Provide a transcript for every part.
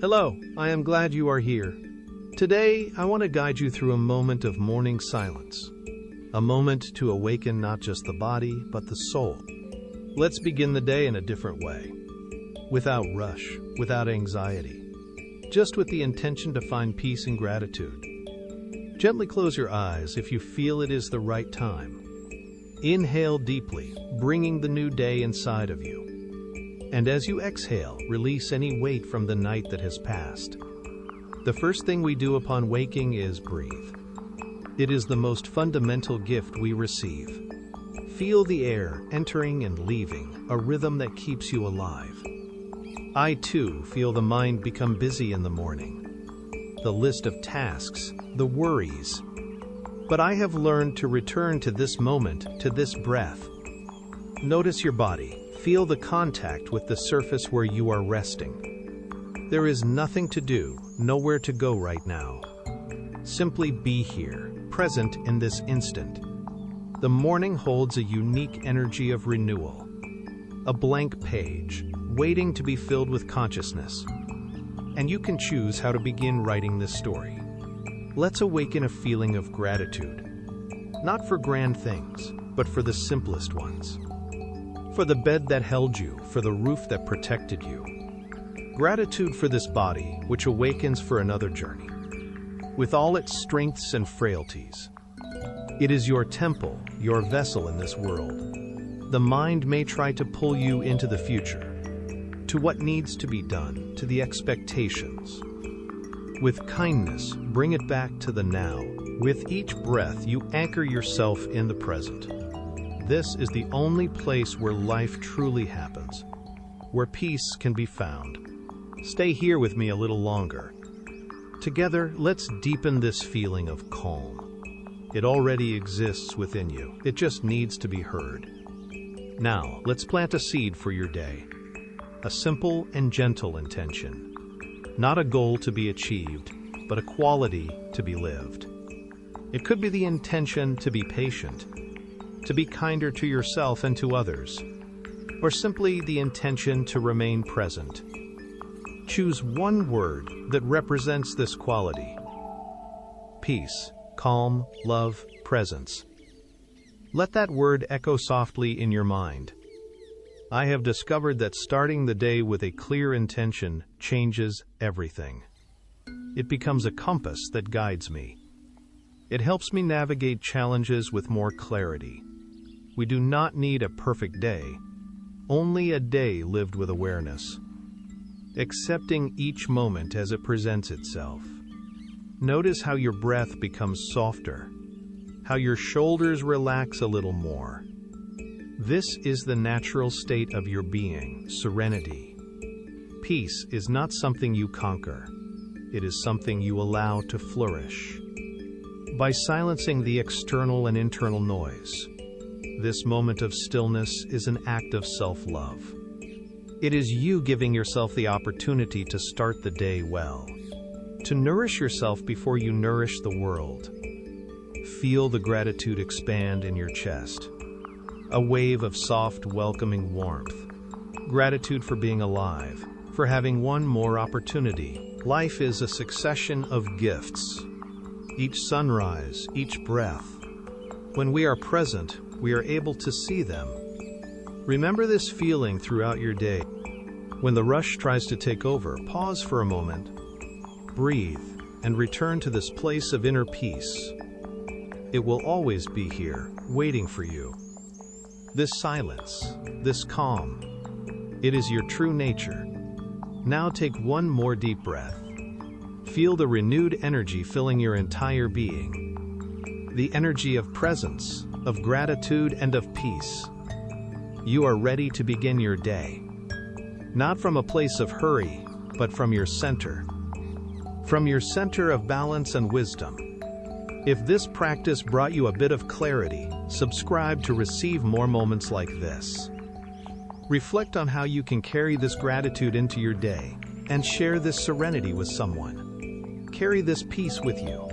Hello, I am glad you are here. Today, I want to guide you through a moment of morning silence. A moment to awaken not just the body, but the soul. Let's begin the day in a different way. Without rush, without anxiety. Just with the intention to find peace and gratitude. Gently close your eyes if you feel it is the right time. Inhale deeply, bringing the new day inside of you. And as you exhale, release any weight from the night that has passed. The first thing we do upon waking is breathe. It is the most fundamental gift we receive. Feel the air entering and leaving, a rhythm that keeps you alive. I too feel the mind become busy in the morning. The list of tasks, the worries. But I have learned to return to this moment, to this breath. Notice your body. Feel the contact with the surface where you are resting. There is nothing to do, nowhere to go right now. Simply be here, present in this instant. The morning holds a unique energy of renewal. A blank page, waiting to be filled with consciousness. And you can choose how to begin writing this story. Let's awaken a feeling of gratitude. Not for grand things, but for the simplest ones. For the bed that held you, for the roof that protected you. Gratitude for this body, which awakens for another journey. With all its strengths and frailties. It is your temple, your vessel in this world. The mind may try to pull you into the future, to what needs to be done, to the expectations. With kindness, bring it back to the now. With each breath, you anchor yourself in the present. This is the only place where life truly happens, where peace can be found. Stay here with me a little longer. Together, let's deepen this feeling of calm. It already exists within you. It just needs to be heard. Now, let's plant a seed for your day. A simple and gentle intention. Not a goal to be achieved, but a quality to be lived. It could be the intention to be patient, to be kinder to yourself and to others, or simply the intention to remain present. Choose one word that represents this quality. Peace, calm, love, presence. Let that word echo softly in your mind. I have discovered that starting the day with a clear intention changes everything. It becomes a compass that guides me. It helps me navigate challenges with more clarity. We do not need a perfect day, only a day lived with awareness. Accepting each moment as it presents itself. Notice how your breath becomes softer, how your shoulders relax a little more. This is the natural state of your being, serenity. Peace is not something you conquer. It is something you allow to flourish. By silencing the external and internal noise, this moment of stillness is an act of self-love. It is you giving yourself the opportunity to start the day well, to nourish yourself before you nourish the world. Feel the gratitude expand in your chest, a wave of soft, welcoming warmth. Gratitude for being alive, for having one more opportunity. Life is a succession of gifts. Each sunrise, each breath. When we are present, we are able to see them. Remember this feeling throughout your day. When the rush tries to take over, pause for a moment, breathe, and return to this place of inner peace. It will always be here, waiting for you. This silence, this calm, it is your true nature. Now take one more deep breath. Feel the renewed energy filling your entire being. The energy of presence, of gratitude, and of peace. You are ready to begin your day. Not from a place of hurry, but from your center. From your center of balance and wisdom. If this practice brought you a bit of clarity, subscribe to receive more moments like this. Reflect on how you can carry this gratitude into your day and share this serenity with someone. Carry this peace with you.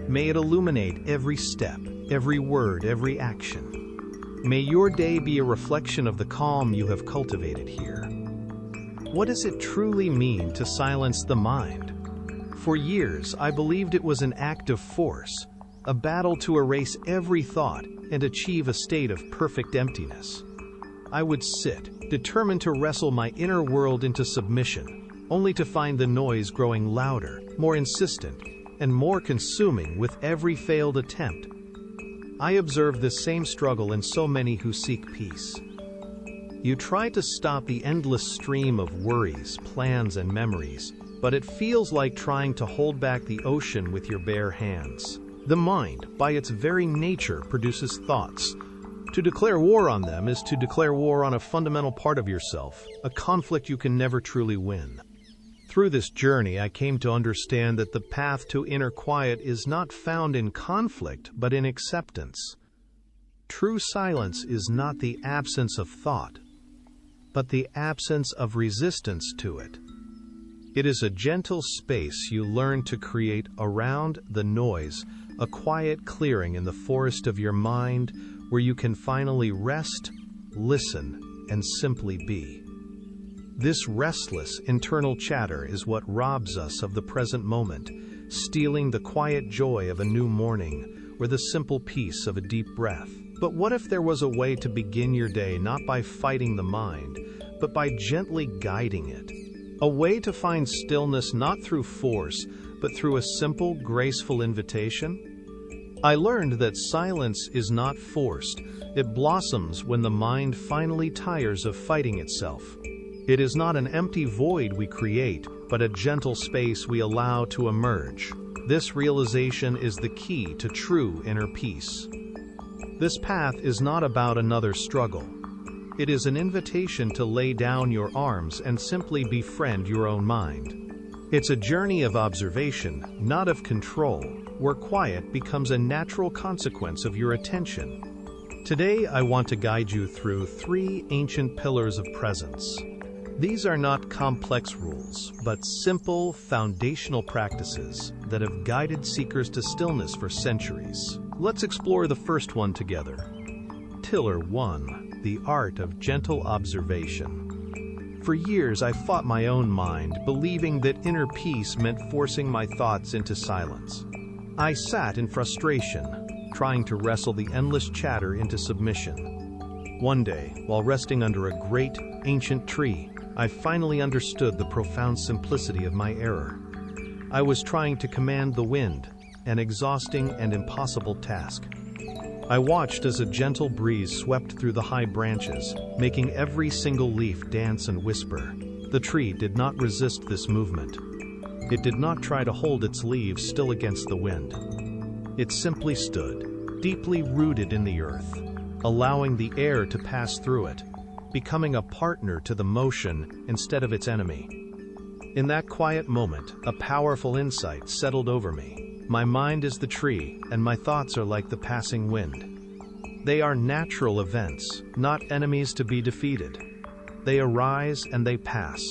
May it illuminate every step, every word, every action. May your day be a reflection of the calm you have cultivated here. what does it truly mean to silence the mind? For years, I believed it was an act of force, a battle to erase every thought and achieve a state of perfect emptiness. I would sit, determined to wrestle my inner world into submission, only to find the noise growing louder, more insistent, and more consuming with every failed attempt. I observe this same struggle in so many who seek peace. You try to stop the endless stream of worries, plans, and memories, but it feels like trying to hold back the ocean with your bare hands. The mind, by its very nature, produces thoughts. To declare war on them is to declare war on a fundamental part of yourself, a conflict you can never truly win. Through this journey, I came to understand that the path to inner quiet is not found in conflict, but in acceptance. True silence is not the absence of thought, but the absence of resistance to it. It is a gentle space you learn to create around the noise, a quiet clearing in the forest of your mind where you can finally rest, listen, and simply be. This restless internal chatter is what robs us of the present moment, stealing the quiet joy of a new morning or the simple peace of a deep breath. But what if there was a way to begin your day not by fighting the mind, but by gently guiding it? A way to find stillness not through force, but through a simple, graceful invitation? I learned that silence is not forced. It blossoms when the mind finally tires of fighting itself. It is not an empty void we create, but a gentle space we allow to emerge. This realization is the key to true inner peace. This path is not about another struggle. It is an invitation to lay down your arms and simply befriend your own mind. It's a journey of observation, not of control, where quiet becomes a natural consequence of your attention. Today, I want to guide you through 3 ancient pillars of presence. These are not complex rules, but simple, foundational practices that have guided seekers to stillness for centuries. Let's explore the first one together. Pillar 1. The art of gentle observation. For years, I fought my own mind, believing that inner peace meant forcing my thoughts into silence. I sat in frustration, trying to wrestle the endless chatter into submission. One day, while resting under a great, ancient tree, I finally understood the profound simplicity of my error. I was trying to command the wind, an exhausting and impossible task. I watched as a gentle breeze swept through the high branches, making every single leaf dance and whisper. The tree did not resist this movement. It did not try to hold its leaves still against the wind. It simply stood, deeply rooted in the earth, allowing the air to pass through it, becoming a partner to the motion instead of its enemy. In that quiet moment, a powerful insight settled over me. My mind is the tree, and my thoughts are like the passing wind. They are natural events, not enemies to be defeated. They arise and they pass.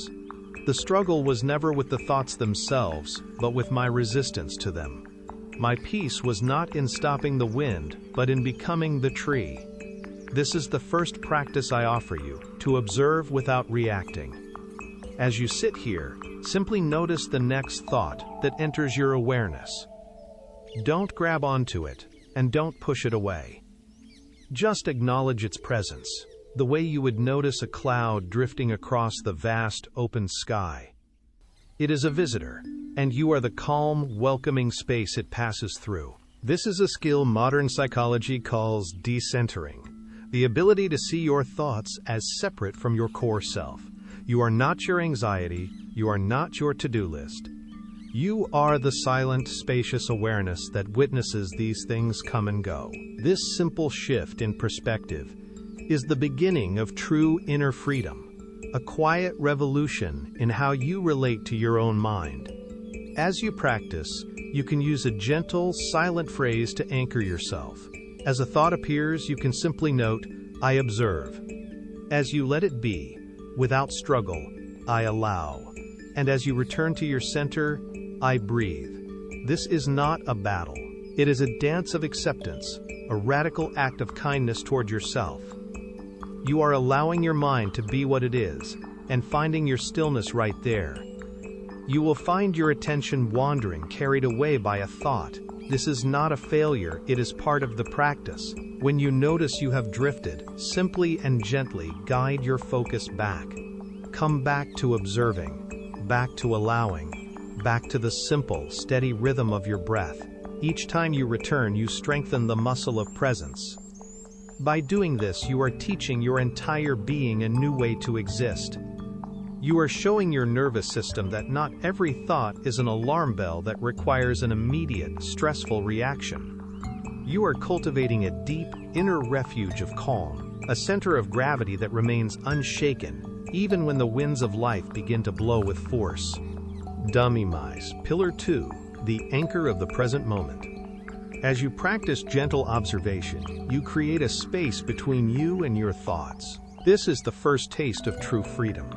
The struggle was never with the thoughts themselves, but with my resistance to them. My peace was not in stopping the wind, but in becoming the tree. This is the first practice I offer you, to observe without reacting. As you sit here, simply notice the next thought that enters your awareness. Don't grab onto it, and don't push it away. Just acknowledge its presence, the way you would notice a cloud drifting across the vast, open sky. It is a visitor, and you are the calm, welcoming space it passes through. This is a skill modern psychology calls decentering, the ability to see your thoughts as separate from your core self. You are not your anxiety, you are not your to-do list. You are the silent, spacious awareness that witnesses these things come and go. This simple shift in perspective is the beginning of true inner freedom, a quiet revolution in how you relate to your own mind. As you practice, you can use a gentle, silent phrase to anchor yourself. As a thought appears, you can simply note, "I observe." As you let it be, without struggle, "I allow." And as you return to your center, "I breathe." This is not a battle. It is a dance of acceptance, a radical act of kindness toward yourself. You are allowing your mind to be what it is, and finding your stillness right there. You will find your attention wandering, carried away by a thought. This is not a failure, it is part of the practice. When you notice you have drifted, simply and gently guide your focus back. Come back to observing, back to allowing, back to the simple, steady rhythm of your breath. Each time you return, you strengthen the muscle of presence. By doing this, you are teaching your entire being a new way to exist. You are showing your nervous system that not every thought is an alarm bell that requires an immediate, stressful reaction. You are cultivating a deep, inner refuge of calm, a center of gravity that remains unshaken, even when the winds of life begin to blow with force. Dummy-mise, Pillar 2, the anchor of the present moment. As you practice gentle observation, you create a space between you and your thoughts. This is the first taste of true freedom.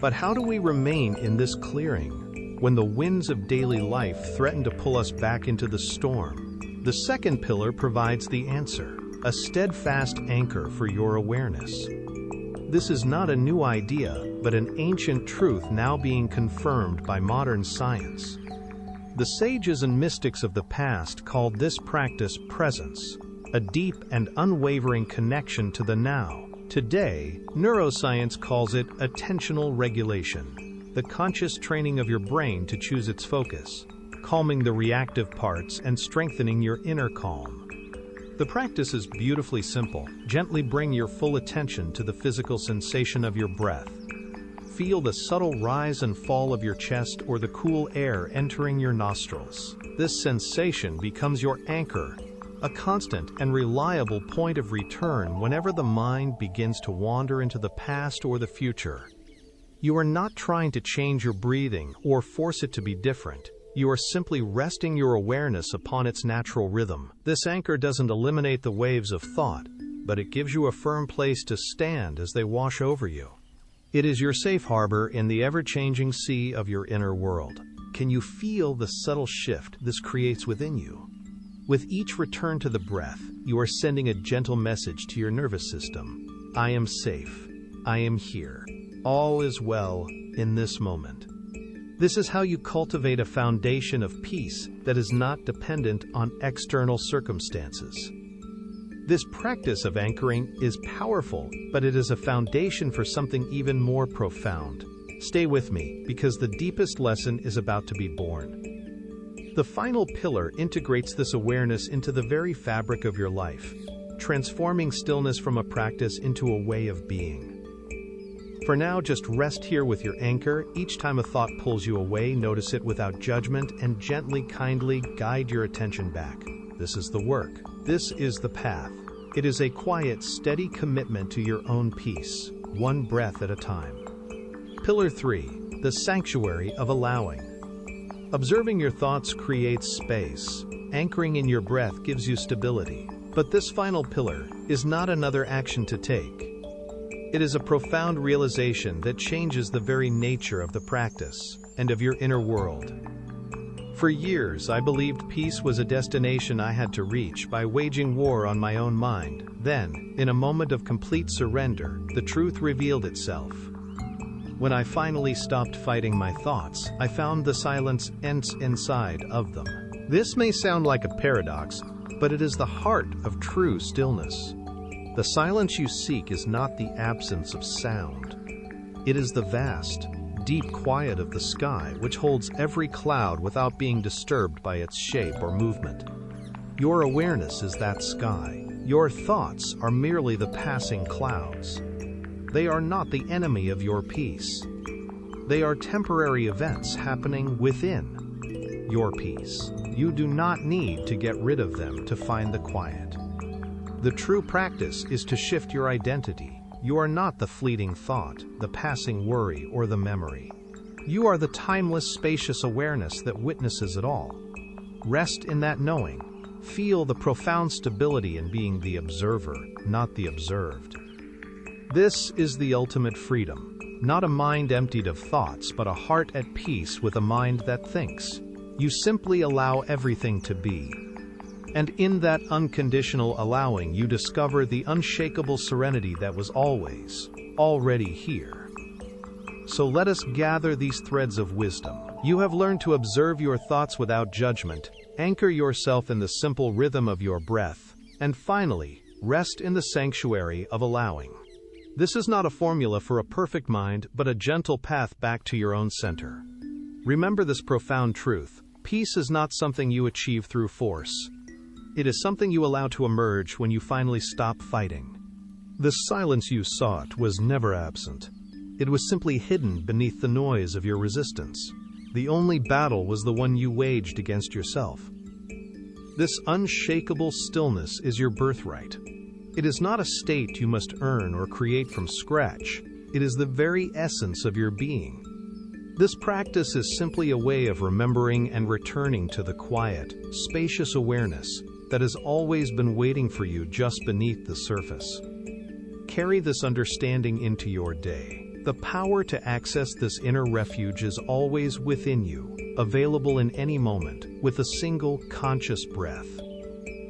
But how do we remain in this clearing when the winds of daily life threaten to pull us back into the storm? The second pillar provides the answer, a steadfast anchor for your awareness. This is not a new idea, but an ancient truth now being confirmed by modern science. The sages and mystics of the past called this practice presence, a deep and unwavering connection to the now. Today, neuroscience calls it attentional regulation, the conscious training of your brain to choose its focus, calming the reactive parts and strengthening your inner calm. The practice is beautifully simple. Gently bring your full attention to the physical sensation of your breath. Feel the subtle rise and fall of your chest or the cool air entering your nostrils. This sensation becomes your anchor, a constant and reliable point of return whenever the mind begins to wander into the past or the future. You are not trying to change your breathing or force it to be different. You are simply resting your awareness upon its natural rhythm. This anchor doesn't eliminate the waves of thought, but it gives you a firm place to stand as they wash over you. It is your safe harbor in the ever-changing sea of your inner world. Can you feel the subtle shift this creates within you? With each return to the breath, you are sending a gentle message to your nervous system. I am safe. I am here. All is well in this moment. This is how you cultivate a foundation of peace that is not dependent on external circumstances. This practice of anchoring is powerful, but it is a foundation for something even more profound. Stay with me, because the deepest lesson is about to be born. The final pillar integrates this awareness into the very fabric of your life, transforming stillness from a practice into a way of being. For now, just rest here with your anchor. Each time a thought pulls you away, notice it without judgment and gently, kindly guide your attention back. This is the work. This is the path. It is a quiet, steady commitment to your own peace, one breath at a time. Pillar 3, the sanctuary of allowing. Observing your thoughts creates space. Anchoring in your breath gives you stability. But this final pillar is not another action to take. It is a profound realization that changes the very nature of the practice and of your inner world. For years, I believed peace was a destination I had to reach by waging war on my own mind. Then, in a moment of complete surrender, the truth revealed itself. When I finally stopped fighting my thoughts, I found the silence inside of them. This may sound like a paradox, but it is the heart of true stillness. The silence you seek is not the absence of sound. It is the vast, deep quiet of the sky which holds every cloud without being disturbed by its shape or movement. Your awareness is that sky. Your thoughts are merely the passing clouds. They are not the enemy of your peace. They are temporary events happening within your peace. You do not need to get rid of them to find the quiet. The true practice is to shift your identity. You are not the fleeting thought, the passing worry, or the memory. You are the timeless, spacious awareness that witnesses it all. Rest in that knowing. Feel the profound stability in being the observer, not the observed. This is the ultimate freedom. Not a mind emptied of thoughts, but a heart at peace with a mind that thinks. You simply allow everything to be. And in that unconditional allowing, you discover the unshakable serenity that was already here. So let us gather these threads of wisdom. You have learned to observe your thoughts without judgment, anchor yourself in the simple rhythm of your breath, and finally, rest in the sanctuary of allowing. This is not a formula for a perfect mind, but a gentle path back to your own center. Remember this profound truth: peace is not something you achieve through force. It is something you allow to emerge when you finally stop fighting. The silence you sought was never absent. It was simply hidden beneath the noise of your resistance. The only battle was the one you waged against yourself. This unshakable stillness is your birthright. It is not a state you must earn or create from scratch. It is the very essence of your being. This practice is simply a way of remembering and returning to the quiet, spacious awareness that has always been waiting for you just beneath the surface. Carry this understanding into your day. The power to access this inner refuge is always within you, available in any moment, with a single conscious breath.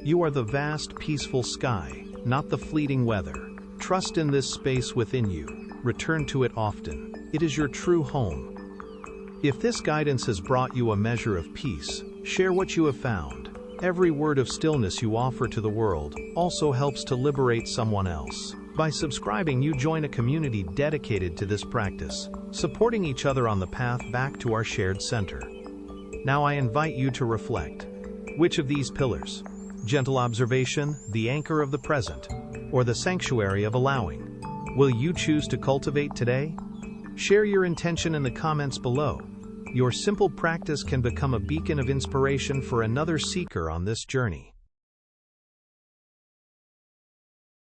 You are the vast, peaceful sky, not the fleeting weather. Trust in this space within you. Return to it often. It is your true home. If this guidance has brought you a measure of peace, share what you have found. Every word of stillness you offer to the world also helps to liberate someone else. By subscribing, you join a community dedicated to this practice, supporting each other on the path back to our shared center. Now I invite you to reflect. Which of these pillars, gentle observation, the anchor of the present, or the sanctuary of allowing, will you choose to cultivate today? Share your intention in the comments below. Your simple practice can become a beacon of inspiration for another seeker on this journey.